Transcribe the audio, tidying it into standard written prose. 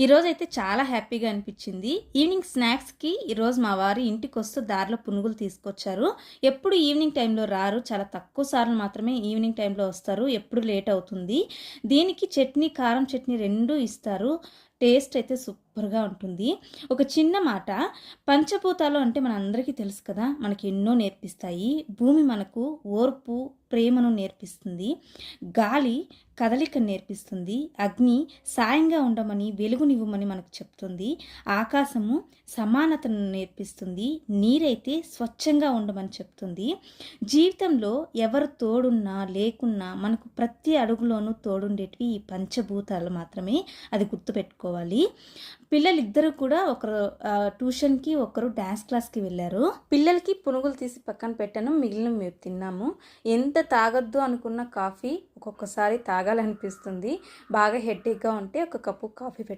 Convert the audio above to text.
ఈరోజైతే చాలా హ్యాపీగా అనిపించింది. ఈవినింగ్ స్నాక్స్‌కి ఈరోజు మా వారు ఇంటికొస్తూ దారిలో పునుగులు తీసుకొచ్చారు. ఎప్పుడు ఈవినింగ్ టైంలో రారు. చాలా తక్కువ సార్లు మాత్రమే ఈవినింగ్ టైంలో వస్తారు. ఎప్పుడు లేట్ అవుతుంది. దీనికి చట్నీ, కారం చట్నీ 2 ఇస్తారు. టేస్ట్ అయితే సూపర్‌గా ఉంటుంది. ఒక చిన్న మాట, పంచభూతాలు అంటే మనందరికీ తెలుసు కదా! మనకి ఎన్నో నేర్పిస్తాయి. భూమి మనకు ఓర్పు, ప్రేమను నేర్పిస్తుంది. గాలి కదలికను నేర్పిస్తుంది. అగ్ని సాయంగా ఉండమని, వెలుగునివ్వమని మనకు చెప్తుంది. ఆకాశము సమానతను నేర్పిస్తుంది. నీరైతే స్వచ్ఛంగా ఉండమని చెప్తుంది. జీవితంలో ఎవరు తోడున్నా, లేకున్నా మనకు ప్రతి అడుగులోనూ తోడుండేటివి ఈ పంచభూతాలు మాత్రమే. అది గుర్తుపెట్టుకోవాలి. పిల్లలిద్దరూ కూడా ఒకరు ట్యూషన్‌కి, ఒకరు డాన్స్ క్లాస్‌కి వెళ్ళారు. పిల్లలకి పునుగులు తీసి పక్కన పెట్టాను. మిగిలినవి మేము తిన్నాము. ఎంత తాగొద్దు అనుకున్న కాఫీ ఒక్కొక్కసారి తాగాలనిపిస్తుంది. బాగా హెడేక్‌గా ఉంటే ఒక కప్పు కాఫీ